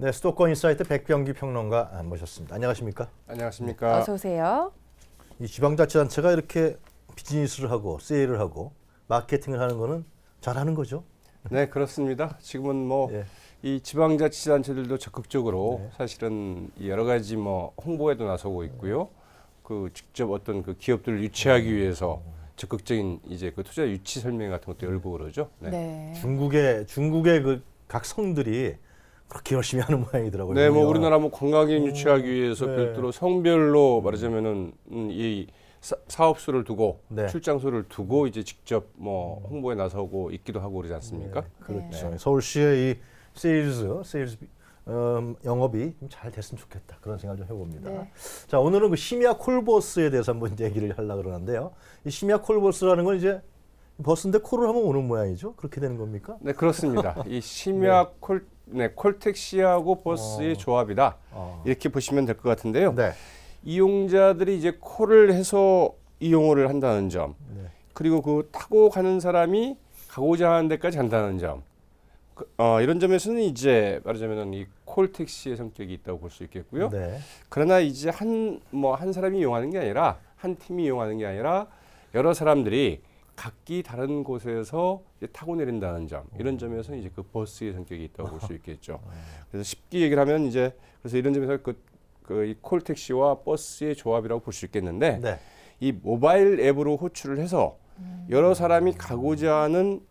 네, 수도권 인사이트 백병기 평론가 모셨습니다. 안녕하십니까? 안녕하십니까? 어서 오세요. 이 지방자치단체가 이렇게 비즈니스를 하고 세일을 하고 마케팅을 하는 거는 잘하는 거죠? 네, 그렇습니다. 지금은 뭐 이 예. 지방자치단체들도 적극적으로 네. 사실은 여러 가지 뭐 홍보에도 나서고 있고요. 그 직접 어떤 그 기업들을 유치하기 위해서 적극적인 이제 그 투자 유치 설명 같은 것도 열고 그러죠. 네. 중국의 그 각 성들이 그렇게 열심히 하는 모양이더라고요. 네, 뭐 보면. 우리나라 뭐 관광객 유치하기 위해서 네. 별도로 성별로 말하자면은 이 사업소를 두고 네. 출장소를 두고 이제 직접 뭐 홍보에 나서고 있기도 하고 그러지 않습니까? 그렇죠. 서울시의 이 세일즈 영업이 좀 잘 됐으면 좋겠다 그런 생각을 좀 해봅니다. 네. 자, 오늘은 그 심야 콜버스에 대해서 한번 얘기를 하려고 그러는데요. 이 심야 콜버스라는 건 이제 버스인데 콜을 하면 오는 모양이죠? 그렇게 되는 겁니까? 네, 그렇습니다. 이 심야 콜택시하고 버스의 조합이다. 이렇게 보시면 될 것 같은데요. 네. 이용자들이 이제 콜을 해서 이용을 한다는 점, 네. 그리고 그 타고 가는 사람이 가고자 하는 데까지 간다는 점, 이런 점에서는 이제 말하자면 이 콜택시의 성격이 있다고 볼 수 있겠고요. 네. 그러나 이제 한 사람이 이용하는 게 아니라 한 팀이 이용하는 게 아니라 여러 사람들이 각기 다른 곳에서 이제 타고 내린다는 점, 이런 점에서는 이제 그 버스의 성격이 있다고 볼 수 있겠죠. 그래서 쉽게 얘기를 하면 이제 그래서 이런 점에서 이 콜택시와 버스의 조합이라고 볼 수 있겠는데, 네. 이 모바일 앱으로 호출을 해서 여러 사람이 가고자 하는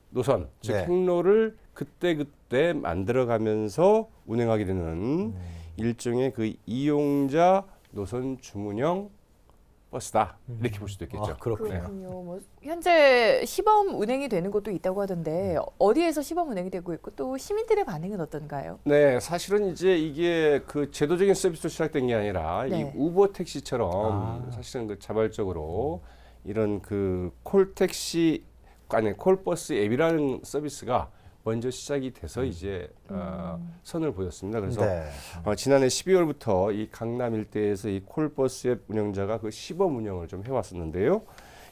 노선, 즉 네. 행로를 그때 만들어가면서 운행하게 되는 일종의 그 이용자 노선 주문형 버스다, 이렇게 볼 수도 있겠죠. 그렇군요. 그렇군요. 뭐 현재 시범 운행이 되는 곳도 있다고 하던데 어디에서 시범 운행이 되고 있고 또 시민들의 반응은 어떤가요? 네, 사실은 이제 이게 그 제도적인 서비스로 시작된 게 아니라 네. 이 우버 택시처럼 사실은 그 자발적으로 이런 그 콜택시 아니 콜버스 앱이라는 서비스가 먼저 시작이 돼서 이제 선을 보였습니다. 그래서 네. 지난해 12월부터 이 강남 일대에서 이 콜버스 앱 운영자가 그 시범 운영을 좀 해왔었는데요.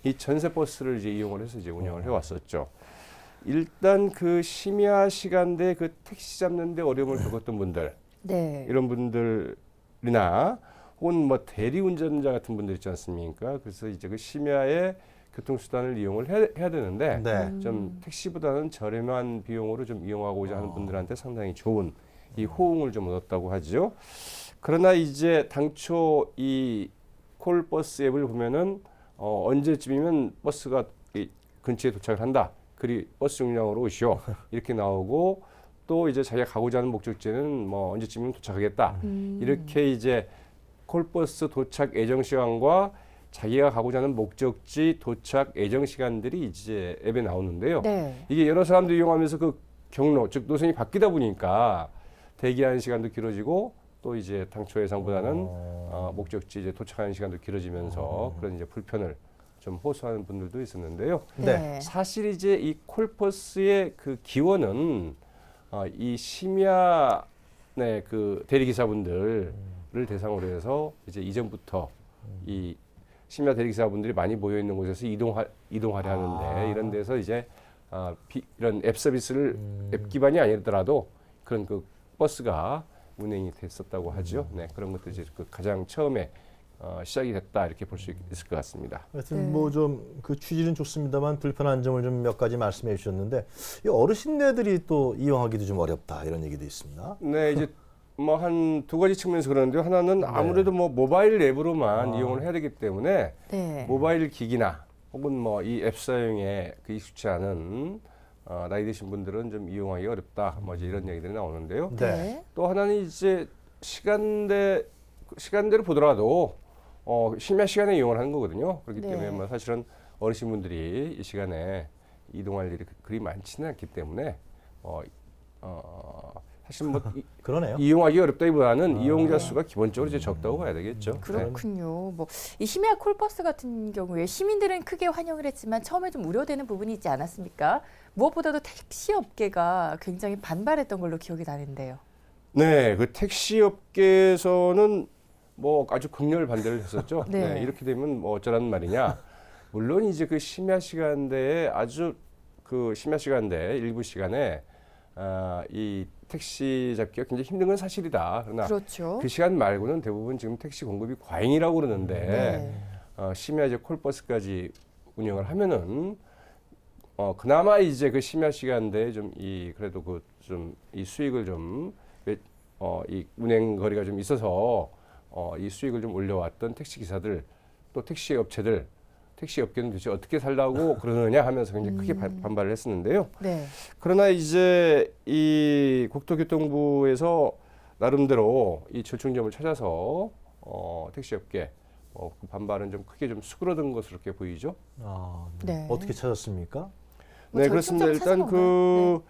이 전세 버스를 이제 이용을 해서 이제 운영을 해왔었죠. 일단 그 심야 시간대 그 택시 잡는데 어려움을 겪었던 분들, 네. 이런 분들이나 혹은 뭐 대리 운전자 같은 분들 있지 않습니까? 그래서 이제 그 심야에 교통수단을 이용을 해야 되는데 네. 좀 택시보다는 저렴한 비용으로 좀 이용하고자 하는 분들한테 상당히 좋은 이 호응을 좀 얻었다고 하죠. 그러나 이제 당초 이 콜버스 앱을 보면은 언제쯤이면 버스가 이 근처에 도착을 한다. 그리 버스 정류장으로 오시오. 이렇게 나오고 또 이제 자기가 가고자 하는 목적지는 뭐 언제쯤이면 도착하겠다. 이렇게 이제 콜버스 도착 예정 시간과 자기가 가고자 하는 목적지 도착 예정 시간들이 이제 앱에 나오는데요. 네. 이게 여러 사람들이 이용하면서 그 경로, 즉 노선이 바뀌다 보니까 대기하는 시간도 길어지고 또 이제 당초 예상보다는 목적지 이제 도착하는 시간도 길어지면서 그런 이제 불편을 좀 호소하는 분들도 있었는데요. 네. 사실 이제 이 콜버스의 그 기원은 이 심야 그 대리기사분들을 대상으로 해서 이제 이전부터 이 심야 대리기사분들이 많이 모여 있는 곳에서 이동하려 하는데 이런 데서 이제 이런 앱 서비스를 앱 기반이 아니더라도 그런 그 버스가 운행이 됐었다고 하죠. 네, 그런 것도 이제 그 가장 처음에 시작이 됐다 이렇게 볼 수 있을 것 같습니다. 하여튼 네. 뭐 좀 그 취지는 좋습니다만 불편한 점을 좀 몇 가지 말씀해 주셨는데 이 어르신네들이 또 이용하기도 좀 어렵다 이런 얘기도 있습니다. 네, 이제 뭐 한 두 가지 측면에서 그러는데요. 하나는 아무래도 뭐 모바일 앱으로만 이용을 해야 되기 때문에 네. 모바일 기기나 혹은 뭐 이 앱 사용에 그 익숙치 않은 나이 드신 분들은 좀 이용하기 어렵다. 뭐 이제 이런 얘기들이 나오는데요. 네. 또 하나는 이제 시간대로 보더라도 심야 시간에 이용을 하는 거거든요. 그렇기 네. 때문에 뭐 사실은 어르신분들이 이 시간에 이동할 일이 그리 많지는 않기 때문에 사실 뭐 그러네요. 이용하기 어렵다기보다는 이용자 수가 기본적으로 이제 적다고 봐야 되겠죠. 네. 그렇군요. 뭐 이 심야 콜버스 같은 경우에 시민들은 크게 환영을 했지만 처음에 좀 우려되는 부분이 있지 않았습니까? 무엇보다도 택시 업계가 굉장히 반발했던 걸로 기억이 나는데요. 네, 그 택시 업계에서는 뭐 아주 극렬 반대를 했었죠. 네. 네, 이렇게 되면 뭐 어쩌라는 말이냐. 물론 이제 그 심야 시간대에 아주 그 심야 시간대 일부 시간에 이 택시 잡기가 굉장히 힘든 건 사실이다. 그러나 그렇죠. 그 시간 말고는 대부분 지금 택시 공급이 과잉이라고 그러는데 네. 심야 이제 콜버스까지 운영을 하면은 그나마 이제 그 심야 시간대에 좀 그래도 그 좀 이 수익을 좀 이 운행 거리가 좀 있어서 이 수익을 좀 올려왔던 택시 기사들 또 택시 업체들 택시 업계는 도대체 어떻게 살라고 그러느냐 하면서 굉장히 크게 반발을 했었는데요. 네. 그러나 이제 이 국토교통부에서 나름대로 이 절충점을 찾아서 택시 업계 그 반발은 좀 크게 좀 수그러든 것으로 이렇게 보이죠. 네. 네. 어떻게 찾았습니까? 뭐 네, 그렇습니다. 절충점을 일단 찾은 그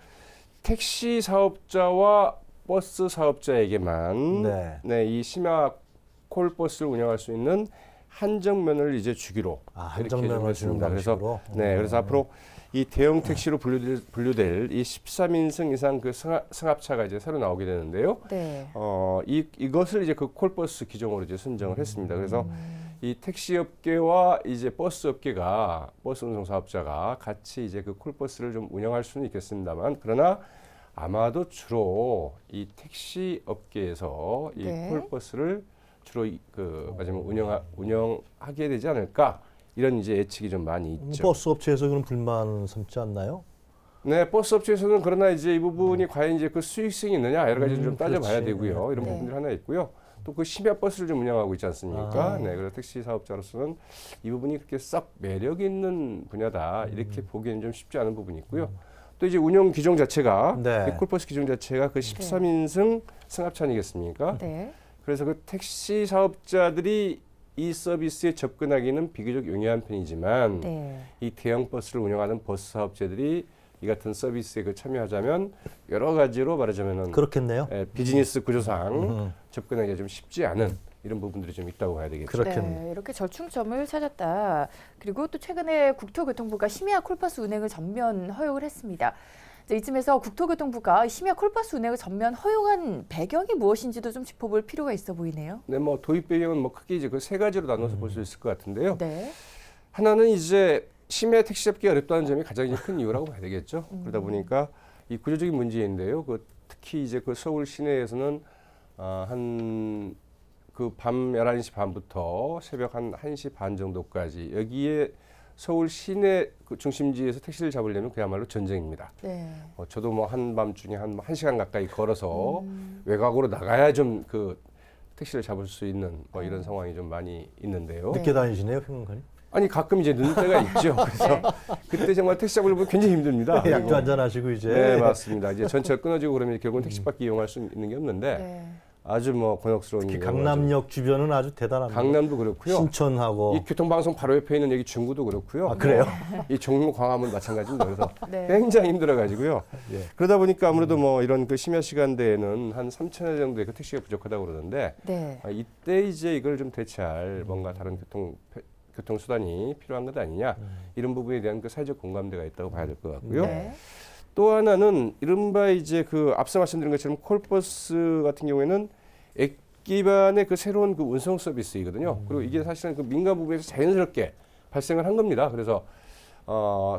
택시 사업자와 버스 사업자에게만 네. 이 심야 콜버스를 운영할 수 있는 한정면을 이제 주기로 이렇게 좀 한정면을 주는 했습니다. 그래서 방식으로. 그래서 앞으로 이 대형 택시로 분류될 이 13인승 이상 그 승합차가 이제 새로 나오게 되는데요. 네. 이것을 이제 그 콜버스 기종으로 이제 선정을 했습니다. 그래서 이 택시 업계와 이제 버스 업계가 버스 운송 사업자가 같이 이제 그 콜버스를 좀 운영할 수는 있겠습니다만 그러나 아마도 주로 이 택시 업계에서 이 네. 콜버스를 주로 마지막 운영하게 되지 않을까 이런 이제 예측이 좀 많이 있죠. 버스 업체에서 그런 불만 삼지 않나요? 네, 버스 업체에서는 그러나 이제 이 부분이 과연 이제 그 수익성이 있느냐 여러 가지 좀 따져봐야 그렇지. 되고요. 이런 네. 부분들이 하나 있고요. 또 그 심야 버스를 좀 운영하고 있지 않습니까? 아. 네, 그래서 택시 사업자로서는 이 부분이 그렇게 썩 매력 있는 분야다 이렇게 보기에는 좀 쉽지 않은 부분이 있고요. 또 이제 운영 기종 자체가 네. 이 콜버스 기종 자체가 그 13인승 승합차 아니겠습니까? 네. 그래서 그 택시 사업자들이 이 서비스에 접근하기는 비교적 용이한 편이지만 네. 이 대형 버스를 운영하는 버스 사업자들이 이 같은 서비스에 참여하자면 여러 가지로 말하자면은 그렇겠네요. 비즈니스 구조상 접근하기가 좀 쉽지 않은 이런 부분들이 좀 있다고 봐야 되겠죠. 그렇겠네요. 네, 이렇게 절충점을 찾았다. 그리고 또 최근에 국토교통부가 심야 콜버스 운행을 전면 허용을 했습니다. 이쯤에서 국토교통부가 심야 콜버스 운행을 전면 허용한 배경이 무엇인지도 좀 짚어볼 필요가 있어 보이네요. 네, 뭐 도입 배경은 뭐 크게 이제 그 세 가지로 나눠서 볼 수 있을 것 같은데요. 네. 하나는 이제 심야 택시 잡기 어렵다는 점이 가장 이제 큰 이유라고 봐야 되겠죠. 그러다 보니까 이 구조적인 문제인데요. 특히 이제 그 서울 시내에서는 한 그 밤 11시 반부터 새벽 한 1시 반 정도까지 여기에 서울 시내 그 중심지에서 택시를 잡으려면 그야말로 전쟁입니다. 네. 저도 뭐 한밤중에 한 1시간 가까이 걸어서 외곽으로 나가야 좀 그 택시를 잡을 수 있는 뭐 이런 상황이 좀 많이 있는데요. 네. 늦게 다니시네요, 평론가님. 아니 가끔 이제 늦는 때가 있죠. 그래서 그때 정말 택시 잡으려면 굉장히 힘듭니다. 약도 한잔 하시고 이제. 네, 맞습니다. 이제 전철 끊어지고 그러면 결국은 택시밖에 이용할 수 있는 게 없는데 네. 아주 뭐 곤혹스러운 특히 일이라고 강남역 주변은 아주 하죠. 대단합니다. 강남도 그렇고요. 신천하고. 이 교통방송 바로 옆에 있는 여기 중구도 그렇고요. 그래요? 이 종로 광화문 마찬가지입니다. 그래서 네. 굉장히 힘들어가지고요. 예. 그러다 보니까 아무래도 뭐 이런 그 심야 시간대에는 한 3,000회 정도의 그 택시가 부족하다고 그러는데 네. 이때 이제 이걸 좀 대체할 뭔가 다른 교통수단이 필요한 것 아니냐 이런 부분에 대한 그 사회적 공감대가 있다고 봐야 될 것 같고요. 네. 또 하나는 이른바 이제 그 앞서 말씀드린 것처럼 콜버스 같은 경우에는 액 기반의 그 새로운 그 운송 서비스이거든요. 그리고 이게 사실은 그 민간 부분에서 자연스럽게 발생을 한 겁니다. 그래서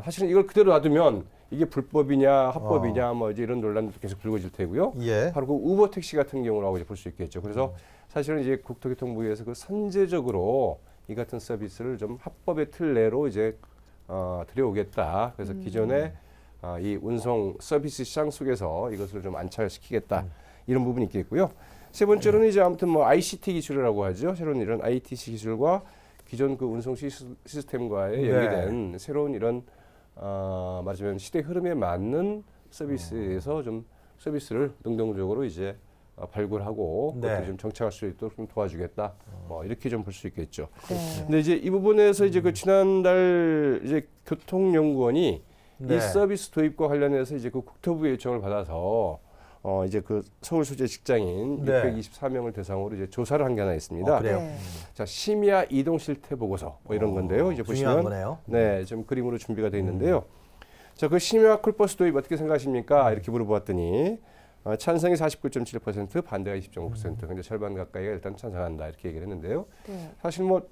사실은 이걸 그대로 놔두면 이게 불법이냐 합법이냐 뭐 이제 이런 논란도 계속 불거질 테고요. 예. 바로 그 우버 택시 같은 경우라고 이제 볼 수 있겠죠. 그래서 사실은 이제 국토교통부에서 그 선제적으로 이 같은 서비스를 좀 합법의 틀 내로 이제 들여오겠다. 그래서 기존에 이 운송 서비스 시장 속에서 이것을 좀 안착시키겠다. 이런 부분이 있겠고요. 세 번째로는 이제 아무튼 뭐 ICT 기술이라고 하죠. 새로운 이런 ITC 기술과 기존 그 운송 시스템과의 연계된 새로운 이런 말하자면 시대 흐름에 맞는 서비스에서 좀 서비스를 능동적으로 이제 발굴하고 그것도 좀 정착할 수 있도록 좀 도와주겠다. 뭐 이렇게 좀 볼 수 있겠죠. 네. 근데 이제 이 부분에서 이제 그 지난달 이제 교통연구원이 이 서비스 도입과 관련해서 이제 그 국토부의 요청을 받아서 이제 그 서울 소재 직장인 624명을 대상으로 이제 조사를 한 게 하나 있습니다. 그래요? 네. 자, 심야 이동 실태 보고서 뭐 이런 건데요. 이제 중요한 보시면 거네요. 네, 좀 그림으로 준비가 되어 있는데요. 자, 그 심야 콜버스 도입 어떻게 생각하십니까? 이렇게 물어보았더니 찬성이 49.7%, 반대가 20.5%, 근데 절반 가까이가 일단 찬성한다 이렇게 얘기를 했는데요. 네. 사실 뭐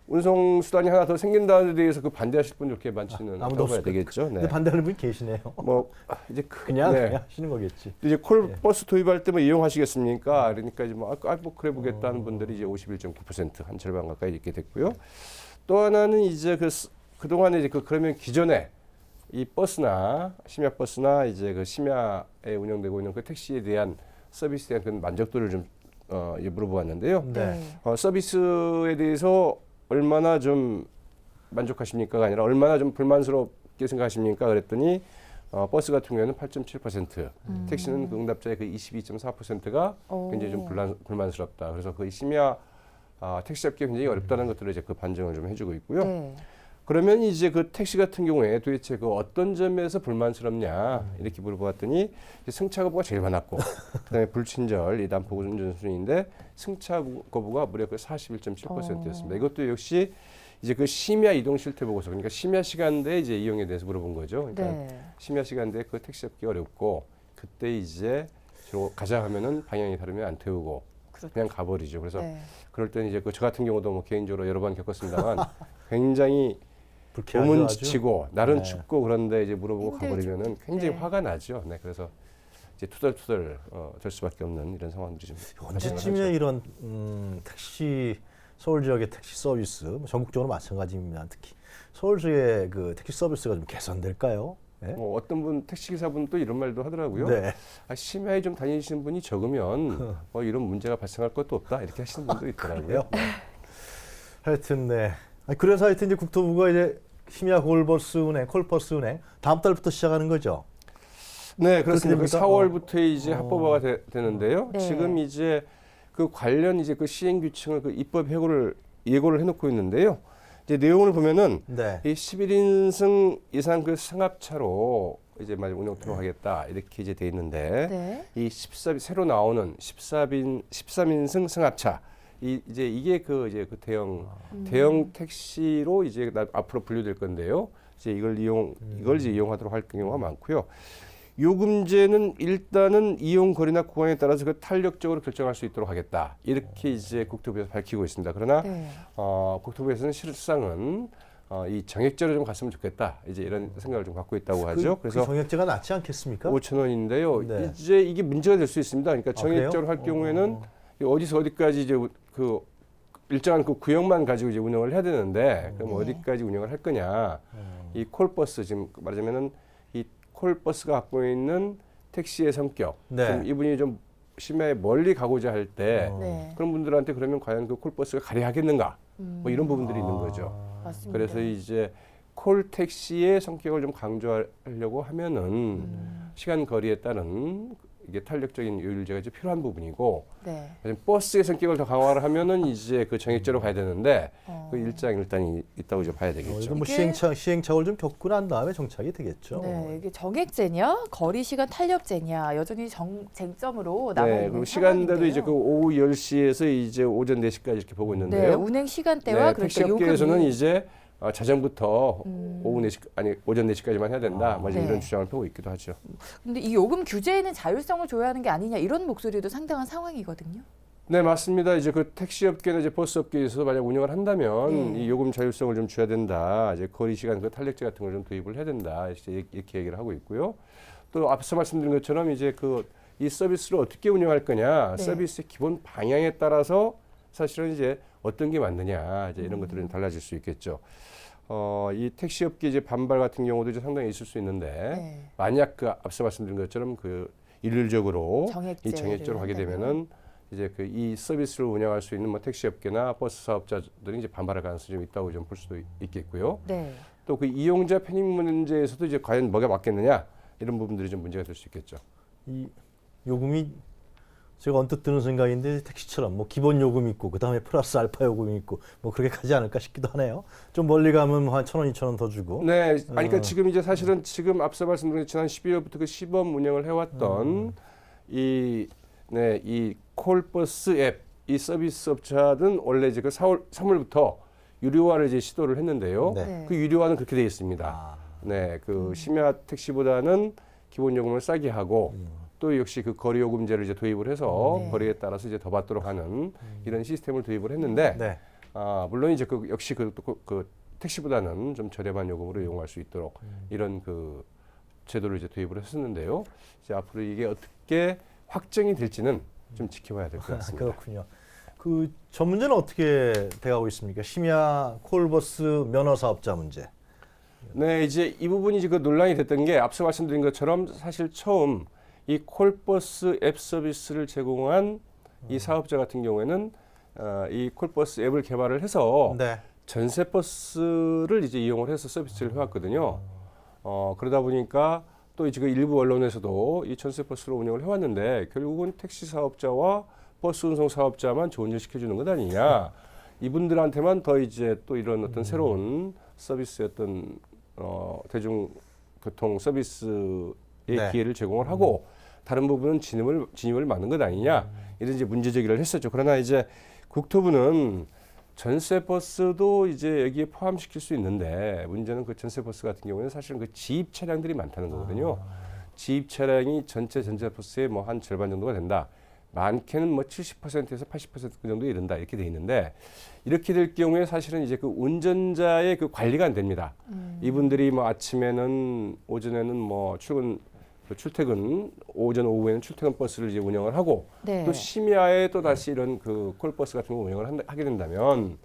운송 수단이 하나 더 생긴다는 데 대해서 그 반대하실 분 그렇게 많지는 아무도 않다고 봐야 없을 되겠죠. 네. 근데 반대하는 분이 계시네요. 뭐 이제 그냥 네. 그냥 하시는 거겠지. 이제 콜버스 도입할 때 뭐 이용하시겠습니까? 그러니까 이제 뭐 그래 보겠다는 분들이 이제 51.9%한 절반 가까이 있게 됐고요. 또 하나는 이제 그동안에 이제 그러면 기존에 이 버스나 심야 버스나 이제 그 심야에 운영되고 있는 그 택시에 대한 서비스에 대한 그 만족도를 좀 이제 물어보았는데요. 네. 서비스에 대해서 얼마나 좀 만족하십니까가 아니라 얼마나 좀 불만스럽게 생각하십니까? 그랬더니 버스 같은 경우에는 8.7%, 택시는 그 응답자의 그 22.4%가 굉장히 좀 불만스럽다. 그래서 그 심야 택시 잡기 굉장히 어렵다는 것들을 이제 그 반증을 좀 해주고 있고요. 네. 그러면 이제 그 택시 같은 경우에 도대체 그 어떤 점에서 불만스럽냐 이렇게 물어보았더니 승차 거부가 제일 많았고 그다음에 불친절 이 난폭 운전 순위인데 승차 거부가 무려 그 41.7%였습니다. 이것도 역시 이제 그 심야 이동 실태 보고서 그러니까 심야 시간대에 이제 이용에 대해서 물어본 거죠. 그러니까 네. 심야 시간대에 그 택시 잡기 어렵고 그때 이제 가자 하면은 방향이 다르면 안 태우고 그렇죠. 그냥 가버리죠. 그래서 네. 그럴 때는 이제 저 같은 경우도 뭐 개인적으로 여러 번 겪었습니다만 굉장히 불쾌하죠, 몸은 아주. 지치고 날은 네. 춥고 그런데 이제 물어보고 힘들죠. 가버리면은 굉장히 네. 화가 나죠. 네, 그래서 이제 투덜투덜 될 수밖에 없는 이런 상황들이 좀 언제쯤이면 이런 택시 서울 지역의 택시 서비스 뭐 전국적으로 마찬가지입니다. 특히 서울 지역의 그 택시 서비스가 좀 개선될까요? 네? 뭐 어떤 분 택시 기사분 또 이런 말도 하더라고요. 네. 심야에 좀 다니시는 분이 적으면 이런 문제가 발생할 것도 없다 이렇게 하시는 분도 있더라고요. 그래요? 하여튼 네. 그래서 하여튼 이제 국토부가 이제 심야 콜버스 운행, 콜버스 운행 다음 달부터 시작하는 거죠. 네, 그렇습니다. 그 됩니까? 4월부터 이제 합법화가 되는데요. 네. 지금 이제 그 관련 이제 그 시행 규칙을 그 입법 예고를 해놓고 있는데요. 이제 내용을 보면은 네. 이 11인승 이상 그 승합차로 이제 만약 운영토록 하겠다 이렇게 이제 돼 있는데 네. 이 새로 나오는 13인승 승합차 이제 이게 그 대형 택시로 이제 앞으로 분류될 건데요. 이제 이걸 이제 이용하도록 할 경우가 많고요. 요금제는 일단은 이용 거리나 구간에 따라서 그 탄력적으로 결정할 수 있도록 하겠다. 이렇게 이제 국토부에서 밝히고 있습니다. 그러나 네. 국토부에서는 실상은 이 정액제로 좀 갔으면 좋겠다. 이제 이런 생각을 좀 갖고 있다고 하죠. 그래서 그 정액제가 낫지 않겠습니까? 5천 원인데요. 네. 이제 이게 문제가 될 수 있습니다. 그러니까 정액제로 할 경우에는 어디서 어디까지 이제 그 일정한 그 구역만 가지고 이제 운영을 해야 되는데 그럼 네. 어디까지 운영을 할 거냐? 이 콜버스 지금 말하자면은 이 콜버스가 갖고 있는 택시의 성격. 네. 그럼 이분이 좀 심야에 멀리 가고자 할 때 네. 그런 분들한테 그러면 과연 그 콜버스가 가리하겠는가? 뭐 이런 부분들이 있는 거죠. 맞습니다. 그래서 이제 콜 택시의 성격을 좀 강조하려고 하면은 시간 거리에 따른 이게 탄력적인 요율제가 이제 필요한 부분이고 네. 버스의 성격을 더 강화를 하면은 이제 그 정액제로 가야 되는데 그 일장일단이 있다고 이제 봐야 되겠죠. 이건 뭐 이게- 시행착오를 좀 겪고 난 다음에 정착이 되겠죠. 네, 이게 정액제냐, 거리 시간 탄력제냐 여전히 쟁점으로 남아 네, 있는 그리고 시간대도 상황인데요. 이제 그 오후 10시에서 이제 오전 4시까지 이렇게 보고 네, 있는데요. 운행 시간대와 택시 그러니까 업계에서는 요금이 이제 자정부터 오후 4시 오전 4시까지만 해야 된다. 뭐 이제 네. 이런 주장을 펴고 있기도 하죠. 근데 이 요금 규제에는 자율성을 줘야 하는 게 아니냐 이런 목소리도 상당한 상황이거든요. 네, 맞습니다. 이제 그 택시 업계나 이제 버스 업계에서 만약 운영을 한다면 네. 이 요금 자율성을 좀 줘야 된다. 이제 거리 시간 그 탄력제 같은 걸 좀 도입을 해야 된다. 이렇게 얘기를 하고 있고요. 또 앞서 말씀드린 것처럼 이제 이 서비스를 어떻게 운영할 거냐, 네. 서비스의 기본 방향에 따라서 사실은 이제 어떤 게 맞느냐, 이제 이런 것들은 달라질 수 있겠죠. 이 택시 업계 이제 반발 같은 경우도 이제 상당히 있을 수 있는데 네. 만약 그 앞서 말씀드린 것처럼 그 일률적으로 정액제를 이 정액제로 하게 되면은 이제 그 이 서비스를 운영할 수 있는 뭐 택시 업계나 버스 사업자들이 이제 반발할 가능성이 좀 있다고 좀 볼 수도 있겠고요. 네. 또 그 이용자 편익 문제에서도 이제 과연 뭐가 맞겠느냐 이런 부분들이 좀 문제가 될 수 있겠죠. 이 요금이 제가 언뜻 드는 생각인데 택시처럼 뭐 기본 요금 있고 그다음에 플러스 알파 요금이 있고 뭐 그렇게 가지 않을까 싶기도 하네요. 좀 멀리 가면 한 1,000원, 2,000원 더 주고. 네, 아니 그러니까 지금 이제 사실은 지금 앞서 말씀드린 지난 12월부터 그 시범 운영을 해왔던 이 콜버스 앱 이 서비스 업체들은 원래 이제 그 3월부터 유료화를 이제 시도를 했는데요. 네. 네. 그 유료화는 그렇게 되어 있습니다. 네, 그 심야 택시보다는 기본 요금을 싸게 하고 또 역시 그 거리 요금제를 이제 도입을 해서 네. 거리에 따라서 이제 더 받도록 하는 이런 시스템을 도입을 했는데 네. 물론 이제 그 역시 그 택시보다는 좀 저렴한 요금으로 이용할 수 있도록 이런 그 제도를 이제 도입을 했었는데요. 이제 앞으로 이게 어떻게 확정이 될지는 좀 지켜봐야 될 것 같습니다. 그렇군요. 그 저 문제는 어떻게 돼가고 있습니까? 심야 콜버스 면허 사업자 문제. 네, 이제 이 부분이 지금 논란이 됐던 게 앞서 말씀드린 것처럼 사실 처음 이 콜버스 앱 서비스를 제공한 이 사업자 같은 경우에는 이 콜버스 앱을 개발을 해서 네. 전세 버스를 이제 이용을 해서 서비스를 해왔거든요. 그러다 보니까 또 지금 일부 언론에서도 이 전세 버스로 운영을 해왔는데 결국은 택시 사업자와 버스 운송 사업자만 좋은 일 시켜주는 것 아니냐. 이분들한테만 더 이제 또 이런 어떤 새로운 서비스의 어떤 대중교통 서비스의 네. 기회를 제공을 하고 다른 부분은 진입을 막는 것 아니냐. 이런 이제 문제 제기를 했었죠. 그러나 이제 국토부는 전세 버스도 이제 여기에 포함시킬 수 있는데 문제는 그 전세 버스 같은 경우에는 사실은 그 지입 차량들이 많다는 거거든요. 지입 차량이 전체 전세 버스의 뭐 한 절반 정도가 된다. 많게는 뭐 70%에서 80% 정도에 이른다 이렇게 돼 있는데 이렇게 될 경우에 사실은 이제 그 운전자의 그 관리가 안 됩니다. 이분들이 뭐 아침에는 오전에는 뭐 출퇴근 오전 오후에는 출퇴근 버스를 이제 운영을 하고 네. 또 심야에 또 다시 이런 그 콜버스 같은 거 운영을 하게 된다면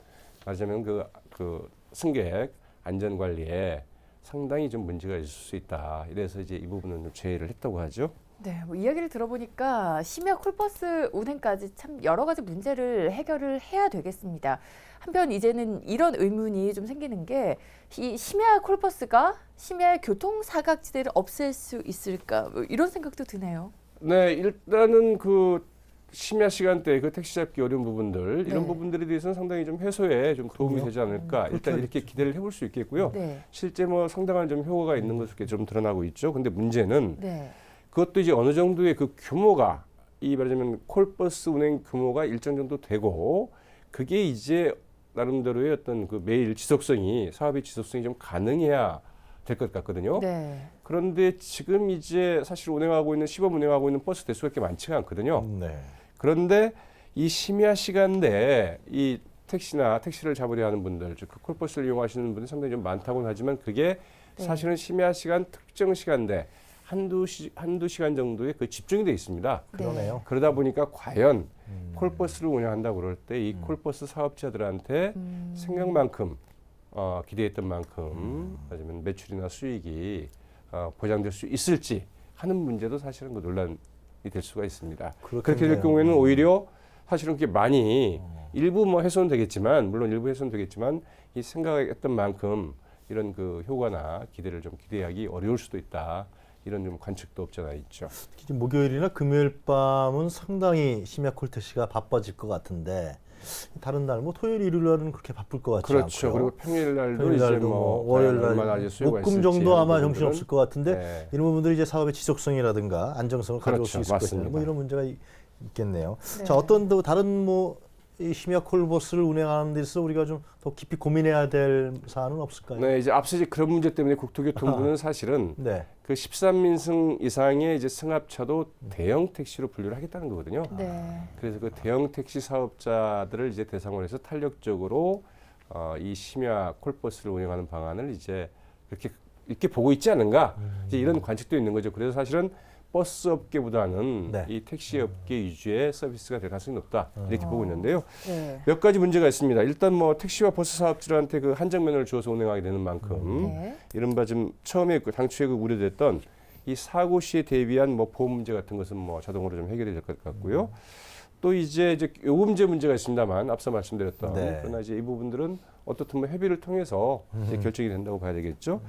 말하자면 그 승객 안전 관리에 상당히 좀 문제가 있을 수 있다. 이래서 이제 이 부분은 좀 제의를 했다고 하죠. 네, 뭐 이야기를 들어보니까 심야 콜버스 운행까지 참 여러 가지 문제를 해결을 해야 되겠습니다. 한편 이제는 이런 의문이 좀 생기는 게 이 심야 콜버스가 심야의 교통 사각지대를 없앨 수 있을까 뭐 이런 생각도 드네요. 네, 일단은 그 심야 시간대 그 택시 잡기 어려운 부분들 이런 네. 부분들에 대해서는 상당히 좀 해소에 좀 도움이 그럼요. 되지 않을까 일단 이렇게 기대를 해볼 수 있겠고요. 네, 실제 뭐 상당한 좀 효과가 있는 것으로 좀 드러나고 있죠. 근데 문제는 네, 그것도 이제 어느 정도의 그 규모가 이 말하자면 콜버스 운행 규모가 일정 정도 되고 그게 이제 나름대로의 어떤 그 매일 사업의 지속성이 좀 가능해야 될 것 같거든요. 네, 그런데 지금 이제 사실 시범 운행하고 있는 버스 대수가 그렇게 많지가 않거든요. 네. 그런데 이 심야 시간대에 이 택시를 잡으려 하는 분들, 즉 그 콜버스를 이용하시는 분들이 상당히 좀 많다고는 하지만 그게 네. 사실은 심야 시간 특정 시간대 한두 시간 정도의 그 집중이 돼 있습니다. 그러네요. 그러다 보니까 과연 콜버스를 운영한다고 그럴 때 이 콜버스 사업자들한테 생각만큼 기대했던 만큼 아니면 매출이나 수익이 보장될 수 있을지 하는 문제도 사실은 그 논란이 될 수가 있습니다. 그렇게 될 그렇겠네요. 경우에는 오히려 사실은 그게 많이 일부 뭐 해소는 되겠지만 물론 일부 해소는 되겠지만 이 생각했던 만큼 이런 그 효과나 기대를 좀 기대하기 어려울 수도 있다. 이런 좀 관측도 없지 않아 있죠. 특히 목요일이나 금요일 밤은 상당히 심야 콜택시가 바빠질 것 같은데 다른 날 뭐 토요일 일요일 날은 그렇게 바쁠 것 같지 그렇죠. 않고요. 그리고 평일 날도 평일 이제 날도 뭐 월요일 날 얼마나 이제 수요가 목금 있을지 정도 아마 하는 정신 없을 것 같은데 네. 이런 부분들이 이제 사업의 지속성이라든가 안정성을 가져올 수 그렇죠. 있을 것이냐 맞습니다. 뭐 이런 문제가 있겠네요. 네. 자 어떤 또 다른 뭐 이 심야 콜버스를 운행하는 데 있어서 우리가 좀 더 깊이 고민해야 될 사안은 없을까요? 네, 이제 앞서 이제 그런 문제 때문에 국토교통부는 사실은 네. 그 13인승 이상의 이제 승합차도 대형 택시로 분류를 하겠다는 거거든요. 네, 그래서 그 대형 택시 사업자들을 이제 대상으로 해서 탄력적으로 이 심야 콜버스를 운영하는 방안을 이제 이렇게 보고 있지 않은가 이제 이런 관측도 있는 거죠. 그래서 사실은 버스 업계보다는 네. 이 택시 업계 위주의 서비스가 될 가능성이 높다 이렇게 보고 있는데요. 네, 몇 가지 문제가 있습니다. 일단 뭐 택시와 버스 사업자들한테 그 한정면을 주어서 운행하게 되는 만큼 네. 이른바 좀 처음에 당초에 우려됐던 이 사고 시에 대비한 뭐 보험 문제 같은 것은 뭐 자동으로 좀 해결이 될 것 같고요. 또 이제 요금제 문제가 있습니다만 앞서 말씀드렸던 네. 그러나 이제 이 부분들은 어떻든 뭐 협의를 통해서 이제 결정이 된다고 봐야 되겠죠.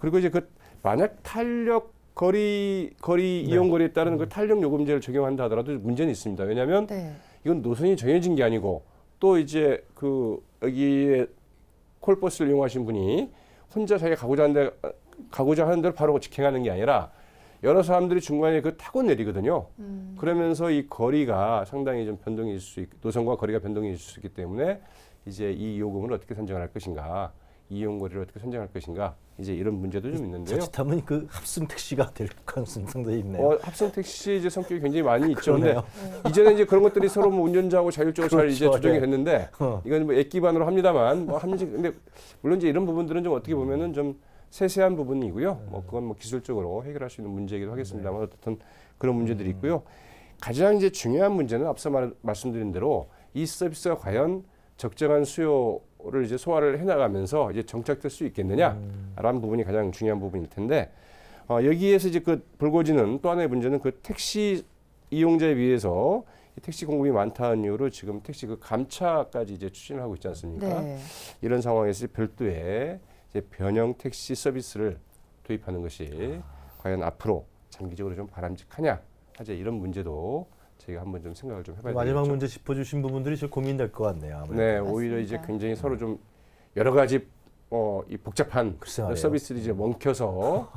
그리고 이제 그 만약 거리 이용 거리에 따른 그 탄력 요금제를 적용한다 하더라도 문제는 있습니다. 왜냐하면 네. 이건 노선이 정해진 게 아니고 또 이제 그 여기에 콜버스를 이용하신 분이 혼자 자기가 가고자 하는 대로 바로 직행하는 게 아니라 여러 사람들이 중간에 그 타고 내리거든요. 그러면서 이 거리가 상당히 좀 노선과 거리가 변동이 있을 수 있기 때문에 이제 이 요금을 어떻게 산정할 것인가 이용 거리를 어떻게 선정할 것인가 이제 이런 문제도 좀 있는데요. 자칫하면 그 합승 택시가 될 가능성이 상당히 있네요. 합성 택시 이제 성격이 굉장히 많이 있죠. 근데 그러네요. 이제는 이제 그런 것들이 서로 뭐 운전자하고 자율적으로 잘 이제 그렇죠. 조정이 예. 됐는데 이건 뭐 앱 기반으로 합니다만 뭐 합리적 근데 물론 이제 이런 부분들은 좀 어떻게 보면은 좀 세세한 부분이고요. 뭐 그건 뭐 기술적으로 해결할 수 있는 문제이기도 하겠습니다만 어쨌든 그런 문제들이 있고요. 가장 이제 중요한 문제는 앞서 말씀드린 대로 이 서비스가 과연 적정한 수요를 이제 소화를 해나가면서 이제 정착될 수 있겠느냐라는 부분이 가장 중요한 부분일 텐데 여기에서 이제 그 불거지는 또 하나의 문제는 그 택시 이용자에 비해서 이 택시 공급이 많다는 이유로 지금 택시 그 감차까지 이제 추진을 하고 있지 않습니까? 네. 이런 상황에서 별도의 이제 변형 택시 서비스를 도입하는 것이 과연 앞으로 장기적으로 좀 바람직하냐 하제 이런 문제도 저희가 한번 좀 생각을 좀 해봐야 되겠죠. 마지막 문제 짚어주신 부분들이 제일 고민될 것 같네요. 아무래도. 네, 맞습니다. 오히려 이제 굉장히 서로 좀 여러 가지 이 복잡한 글쎄 말이에요. 서비스들이 이제 멈춰서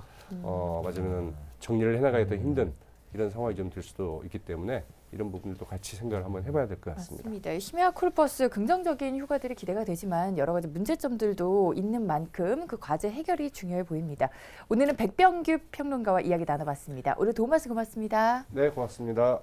맞으면 정리를 해나가기 더 힘든 이런 상황이 좀 될 수도 있기 때문에 이런 부분들도 같이 생각을 한번 해봐야 될 것 같습니다. 맞습니다. 심야 콜버스 긍정적인 효과들이 기대가 되지만 여러 가지 문제점들도 있는 만큼 그 과제 해결이 중요해 보입니다. 오늘은 백병규 평론가와 이야기 나눠봤습니다. 오늘 도움 말씀 고맙습니다. 네, 고맙습니다.